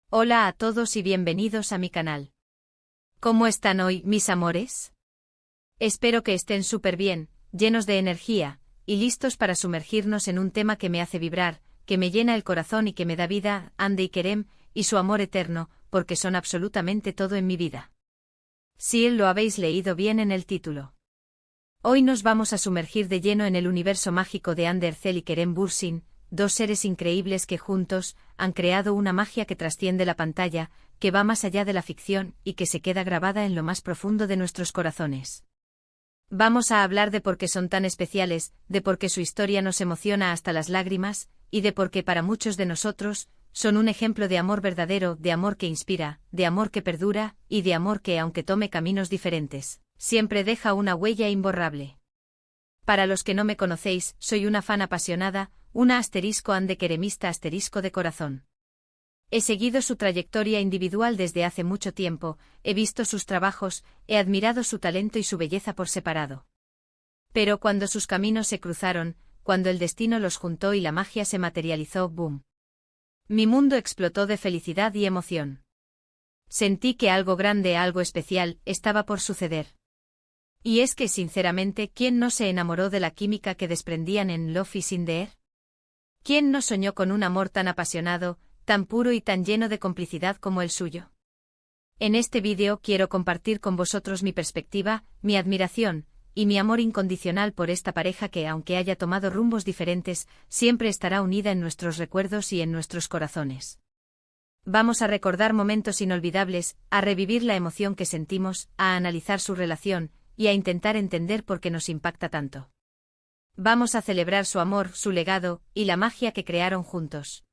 Hola a todos y bienvenidos a mi canal. ¿Cómo están hoy, mis amores? Espero que estén súper bien, llenos de energía, y listos para sumergirnos en un tema que me hace vibrar, que me llena el corazón y que me da vida, Hande y Kerem, y su amor eterno, porque son absolutamente todo en mi vida. Sí, lo habéis leído bien en el título. Hoy nos vamos a sumergir de lleno en el universo mágico de Hande Erçel y Kerem Bürsin, dos seres increíbles que juntos han creado una magia que trasciende la pantalla, que va más allá de la ficción y que se queda grabada en lo más profundo de nuestros corazones. Vamos a hablar de por qué son tan especiales, de por qué su historia nos emociona hasta las lágrimas, y de por qué para muchos de nosotros son un ejemplo de amor verdadero, de amor que inspira, de amor que perdura, y de amor que, aunque tome caminos diferentes, siempre deja una huella imborrable. Para los que no me conocéis, soy una fan apasionada, una *Hande keremista * de corazón. He seguido su trayectoria individual desde hace mucho tiempo, he visto sus trabajos, he admirado su talento y su belleza por separado. Pero cuando sus caminos se cruzaron, cuando el destino los juntó y la magia se materializó, ¡boom! Mi mundo explotó de felicidad y emoción. Sentí que algo grande, algo especial, estaba por suceder. Y es que, sinceramente, ¿quién no se enamoró de la química que desprendían en Love is in the air? ¿Quién no soñó con un amor tan apasionado, tan puro y tan lleno de complicidad como el suyo? En este vídeo quiero compartir con vosotros mi perspectiva, mi admiración, y mi amor incondicional por esta pareja que, aunque haya tomado rumbos diferentes, siempre estará unida en nuestros recuerdos y en nuestros corazones. Vamos a recordar momentos inolvidables, a revivir la emoción que sentimos, a analizar su relación, y a intentar entender por qué nos impacta tanto. Vamos a celebrar su amor, su legado, y la magia que crearon juntos.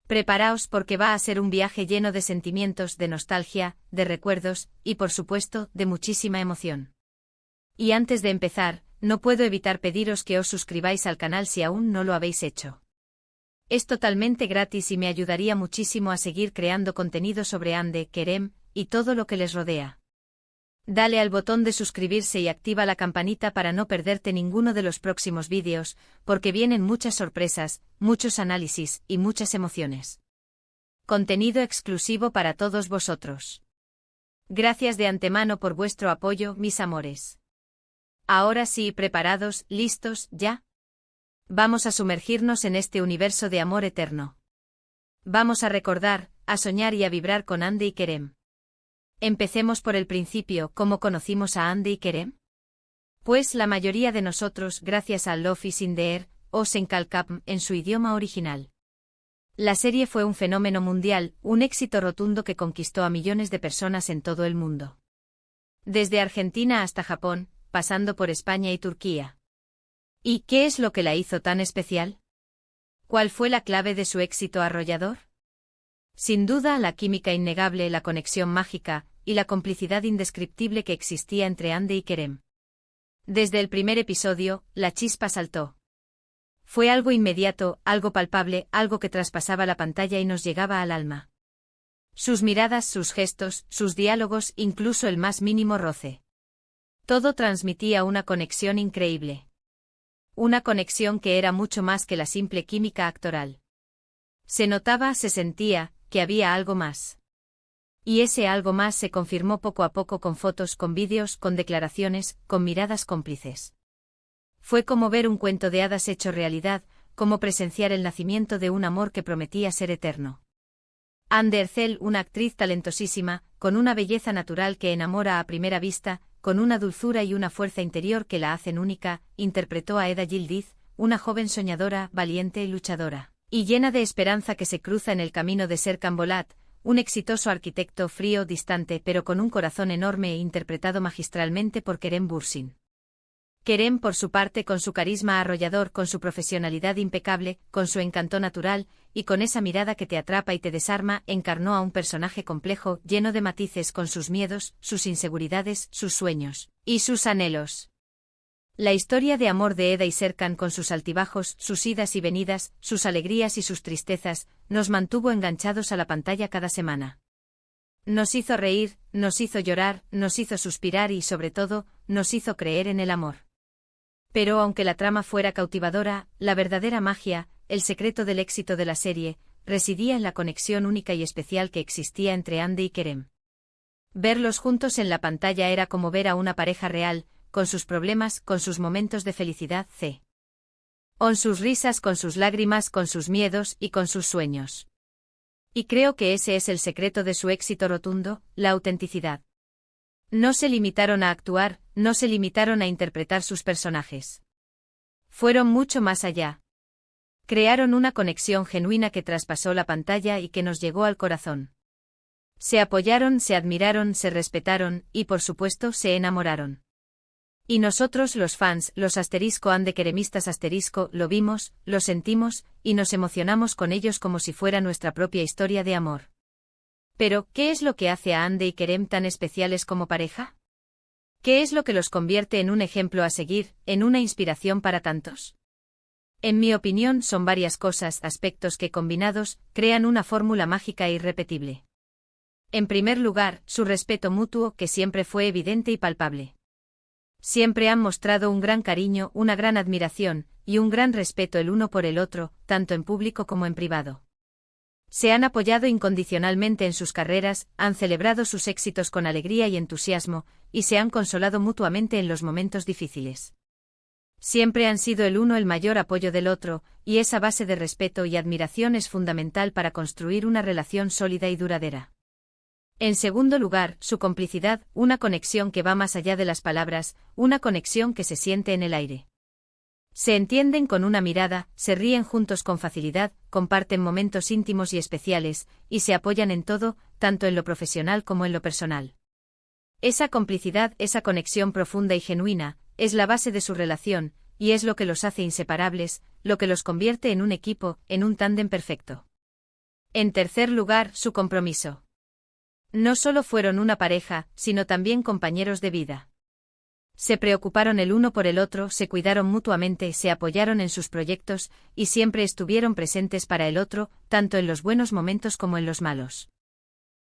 Preparaos porque va a ser un viaje lleno de sentimientos, de nostalgia, de recuerdos, y por supuesto, de muchísima emoción. Y antes de empezar, no puedo evitar pediros que os suscribáis al canal si aún no lo habéis hecho. Es totalmente gratis y me ayudaría muchísimo a seguir creando contenido sobre Hande, Kerem, y todo lo que les rodea. Dale al botón de suscribirse y activa la campanita para no perderte ninguno de los próximos vídeos, porque vienen muchas sorpresas, muchos análisis y muchas emociones. Contenido exclusivo para todos vosotros. Gracias de antemano por vuestro apoyo, mis amores. Ahora sí, preparados, listos, ¿ya? Vamos a sumergirnos en este universo de amor eterno. Vamos a recordar, a soñar y a vibrar con Hande y Kerem. Empecemos por el principio, ¿cómo conocimos a Hande y Kerem? Pues la mayoría de nosotros gracias a Love is in the air, o Senkalkapm en su idioma original. La serie fue un fenómeno mundial, un éxito rotundo que conquistó a millones de personas en todo el mundo. Desde Argentina hasta Japón, pasando por España y Turquía. ¿Y qué es lo que la hizo tan especial? ¿Cuál fue la clave de su éxito arrollador? Sin duda, la química innegable, la conexión mágica, y la complicidad indescriptible que existía entre Hande y Kerem. Desde el primer episodio, la chispa saltó. Fue algo inmediato, algo palpable, algo que traspasaba la pantalla y nos llegaba al alma. Sus miradas, sus gestos, sus diálogos, incluso el más mínimo roce. Todo transmitía una conexión increíble. Una conexión que era mucho más que la simple química actoral. Se notaba, se sentía, que había algo más. Y ese algo más se confirmó poco a poco con fotos, con vídeos, con declaraciones, con miradas cómplices. Fue como ver un cuento de hadas hecho realidad, como presenciar el nacimiento de un amor que prometía ser eterno. Hande Erçel, una actriz talentosísima, con una belleza natural que enamora a primera vista, con una dulzura y una fuerza interior que la hacen única, interpretó a Eda Yildiz, una joven soñadora, valiente y luchadora, y llena de esperanza que se cruza en el camino de Serkan Bolat, un exitoso arquitecto frío, distante pero con un corazón enorme e interpretado magistralmente por Kerem Bürsin. Kerem, por su parte, con su carisma arrollador, con su profesionalidad impecable, con su encanto natural, y con esa mirada que te atrapa y te desarma, encarnó a un personaje complejo, lleno de matices, con sus miedos, sus inseguridades, sus sueños, y sus anhelos. La historia de amor de Eda y Serkan, con sus altibajos, sus idas y venidas, sus alegrías y sus tristezas, nos mantuvo enganchados a la pantalla cada semana. Nos hizo reír, nos hizo llorar, nos hizo suspirar y, sobre todo, nos hizo creer en el amor. Pero aunque la trama fuera cautivadora, la verdadera magia, el secreto del éxito de la serie, residía en la conexión única y especial que existía entre Andy y Kerem. Verlos juntos en la pantalla era como ver a una pareja real, con sus problemas, con sus momentos de felicidad, con sus risas, con sus lágrimas, con sus miedos y con sus sueños. Y creo que ese es el secreto de su éxito rotundo, la autenticidad. No se limitaron a actuar, no se limitaron a interpretar sus personajes. Fueron mucho más allá. Crearon una conexión genuina que traspasó la pantalla y que nos llegó al corazón. Se apoyaron, se admiraron, se respetaron y, por supuesto, se enamoraron. Y nosotros, los fans, los *andekeremistas*, lo vimos, lo sentimos y nos emocionamos con ellos como si fuera nuestra propia historia de amor. Pero, ¿qué es lo que hace a Andy y Kerem tan especiales como pareja? ¿Qué es lo que los convierte en un ejemplo a seguir, en una inspiración para tantos? En mi opinión, son varias cosas, aspectos que combinados, crean una fórmula mágica e irrepetible. En primer lugar, su respeto mutuo, que siempre fue evidente y palpable. Siempre han mostrado un gran cariño, una gran admiración, y un gran respeto el uno por el otro, tanto en público como en privado. Se han apoyado incondicionalmente en sus carreras, han celebrado sus éxitos con alegría y entusiasmo, y se han consolado mutuamente en los momentos difíciles. Siempre han sido el uno el mayor apoyo del otro, y esa base de respeto y admiración es fundamental para construir una relación sólida y duradera. En segundo lugar, su complicidad, una conexión que va más allá de las palabras, una conexión que se siente en el aire. Se entienden con una mirada, se ríen juntos con facilidad, comparten momentos íntimos y especiales, y se apoyan en todo, tanto en lo profesional como en lo personal. Esa complicidad, esa conexión profunda y genuina, es la base de su relación, y es lo que los hace inseparables, lo que los convierte en un equipo, en un tándem perfecto. En tercer lugar, su compromiso. No solo fueron una pareja, sino también compañeros de vida. Se preocuparon el uno por el otro, se cuidaron mutuamente, se apoyaron en sus proyectos, y siempre estuvieron presentes para el otro, tanto en los buenos momentos como en los malos.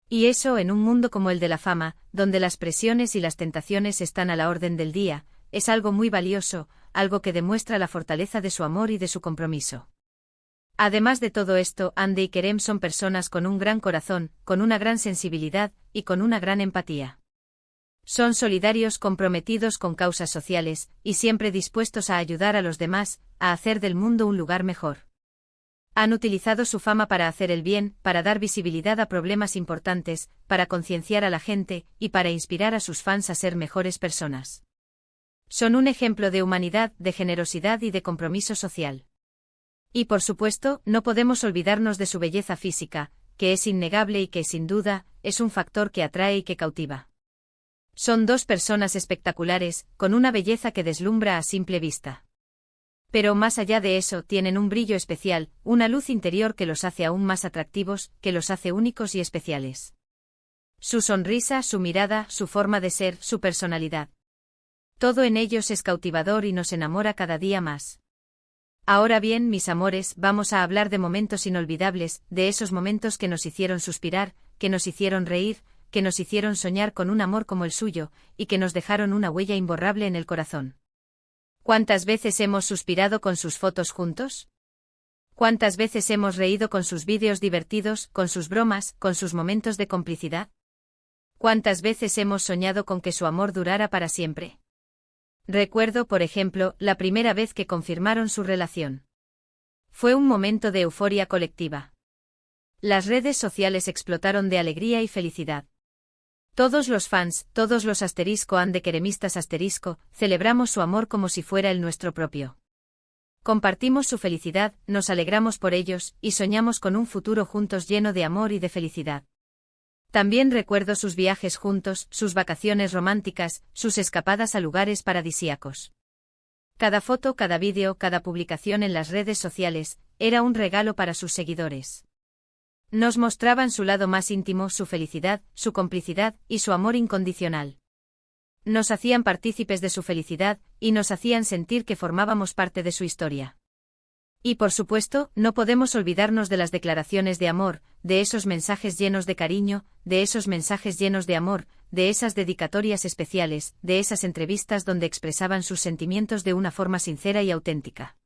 Y eso en un mundo como el de la fama, donde las presiones y las tentaciones están a la orden del día, es algo muy valioso, algo que demuestra la fortaleza de su amor y de su compromiso. Además de todo esto, Andy y Kerem son personas con un gran corazón, con una gran sensibilidad, y con una gran empatía. Son solidarios, comprometidos con causas sociales, y siempre dispuestos a ayudar a los demás, a hacer del mundo un lugar mejor. Han utilizado su fama para hacer el bien, para dar visibilidad a problemas importantes, para concienciar a la gente, y para inspirar a sus fans a ser mejores personas. Son un ejemplo de humanidad, de generosidad y de compromiso social. Y por supuesto, no podemos olvidarnos de su belleza física, que es innegable y que, sin duda, es un factor que atrae y que cautiva. Son dos personas espectaculares, con una belleza que deslumbra a simple vista. Pero más allá de eso, tienen un brillo especial, una luz interior que los hace aún más atractivos, que los hace únicos y especiales. Su sonrisa, su mirada, su forma de ser, su personalidad. Todo en ellos es cautivador y nos enamora cada día más. Ahora bien, mis amores, vamos a hablar de momentos inolvidables, de esos momentos que nos hicieron suspirar, que nos hicieron reír, que nos hicieron soñar con un amor como el suyo, y que nos dejaron una huella imborrable en el corazón. ¿Cuántas veces hemos suspirado con sus fotos juntos? ¿Cuántas veces hemos reído con sus vídeos divertidos, con sus bromas, con sus momentos de complicidad? ¿Cuántas veces hemos soñado con que su amor durara para siempre? Recuerdo, por ejemplo, la primera vez que confirmaron su relación. Fue un momento de euforia colectiva. Las redes sociales explotaron de alegría y felicidad. Todos los fans, todos los *andekeremistas*, celebramos su amor como si fuera el nuestro propio. Compartimos su felicidad, nos alegramos por ellos, y soñamos con un futuro juntos lleno de amor y de felicidad. También recuerdo sus viajes juntos, sus vacaciones románticas, sus escapadas a lugares paradisíacos. Cada foto, cada vídeo, cada publicación en las redes sociales, era un regalo para sus seguidores. Nos mostraban su lado más íntimo, su felicidad, su complicidad y su amor incondicional. Nos hacían partícipes de su felicidad, y nos hacían sentir que formábamos parte de su historia. Y por supuesto, no podemos olvidarnos de las declaraciones de amor, de esos mensajes llenos de cariño, de esos mensajes llenos de amor, de esas dedicatorias especiales, de esas entrevistas donde expresaban sus sentimientos de una forma sincera y auténtica.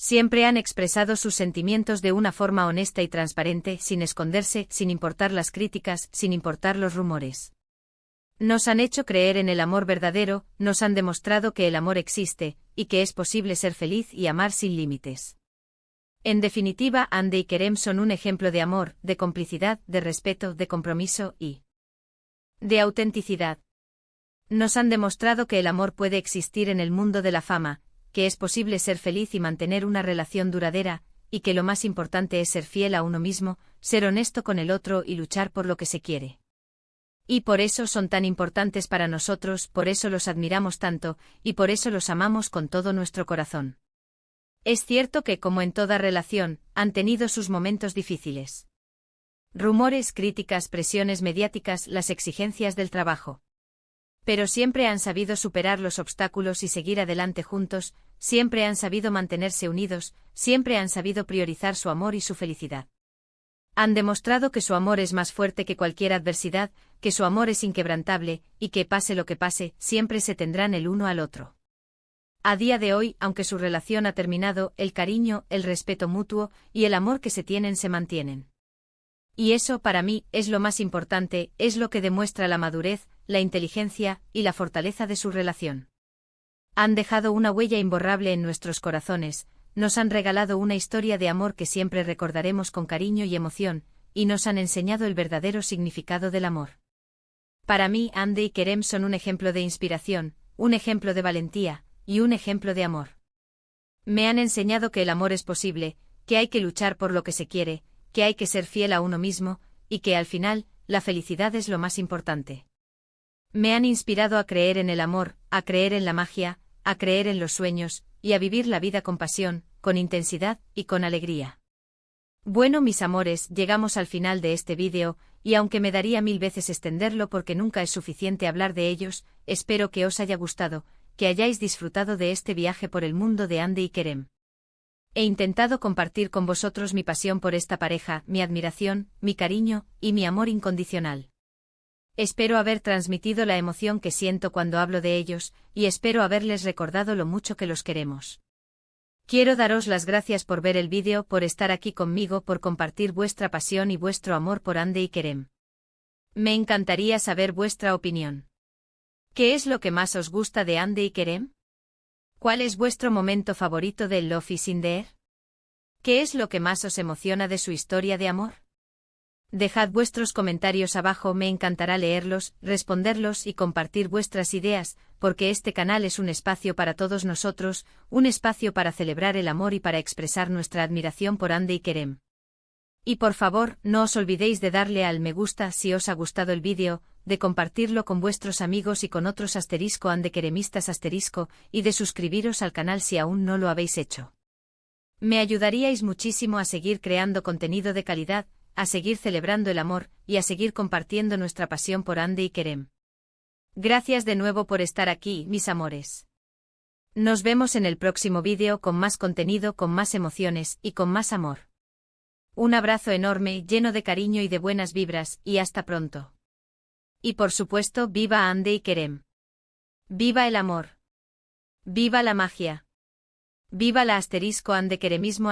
Siempre han expresado sus sentimientos de una forma honesta y transparente, sin esconderse, sin importar las críticas, sin importar los rumores. Nos han hecho creer en el amor verdadero, nos han demostrado que el amor existe, y que es posible ser feliz y amar sin límites. En definitiva, Hande y Kerem son un ejemplo de amor, de complicidad, de respeto, de compromiso y de autenticidad. Nos han demostrado que el amor puede existir en el mundo de la fama, que es posible ser feliz y mantener una relación duradera, y que lo más importante es ser fiel a uno mismo, ser honesto con el otro y luchar por lo que se quiere. Y por eso son tan importantes para nosotros, por eso los admiramos tanto, y por eso los amamos con todo nuestro corazón. Es cierto que, como en toda relación, han tenido sus momentos difíciles. Rumores, críticas, presiones mediáticas, las exigencias del trabajo. Pero siempre han sabido superar los obstáculos y seguir adelante juntos, siempre han sabido mantenerse unidos, siempre han sabido priorizar su amor y su felicidad. Han demostrado que su amor es más fuerte que cualquier adversidad, que su amor es inquebrantable, y que pase lo que pase, siempre se tendrán el uno al otro. A día de hoy, aunque su relación ha terminado, el cariño, el respeto mutuo y el amor que se tienen se mantienen. Y eso, para mí, es lo más importante, es lo que demuestra la madurez, la inteligencia y la fortaleza de su relación. Han dejado una huella imborrable en nuestros corazones, nos han regalado una historia de amor que siempre recordaremos con cariño y emoción, y nos han enseñado el verdadero significado del amor. Para mí, Hande y Kerem son un ejemplo de inspiración, un ejemplo de valentía, y un ejemplo de amor. Me han enseñado que el amor es posible, que hay que luchar por lo que se quiere, que hay que ser fiel a uno mismo, y que al final, la felicidad es lo más importante. Me han inspirado a creer en el amor, a creer en la magia, a creer en los sueños, y a vivir la vida con pasión, con intensidad y con alegría. Bueno, mis amores, llegamos al final de este vídeo, y aunque me daría 1000 veces extenderlo porque nunca es suficiente hablar de ellos, espero que os haya gustado, que hayáis disfrutado de este viaje por el mundo de Hande y Kerem. He intentado compartir con vosotros mi pasión por esta pareja, mi admiración, mi cariño y mi amor incondicional. Espero haber transmitido la emoción que siento cuando hablo de ellos, y espero haberles recordado lo mucho que los queremos. Quiero daros las gracias por ver el vídeo, por estar aquí conmigo, por compartir vuestra pasión y vuestro amor por Hande y Kerem. Me encantaría saber vuestra opinión. ¿Qué es lo que más os gusta de Hande y Kerem? ¿Cuál es vuestro momento favorito de Love is in the Air? ¿Qué es lo que más os emociona de su historia de amor? Dejad vuestros comentarios abajo, me encantará leerlos, responderlos y compartir vuestras ideas, porque este canal es un espacio para todos nosotros, un espacio para celebrar el amor y para expresar nuestra admiración por Hande y Kerem. Y por favor, no os olvidéis de darle al me gusta si os ha gustado el vídeo, de compartirlo con vuestros amigos y con otros *andekeremistas*, y de suscribiros al canal si aún no lo habéis hecho. Me ayudaríais muchísimo a seguir creando contenido de calidad, a seguir celebrando el amor, y a seguir compartiendo nuestra pasión por Hande y Kerem. Gracias de nuevo por estar aquí, mis amores. Nos vemos en el próximo vídeo con más contenido, con más emociones y con más amor. Un abrazo enorme, lleno de cariño y de buenas vibras, y hasta pronto. Y por supuesto, viva Hande y Kerem. Viva el amor. Viva la magia. Viva la *andekeremismo*.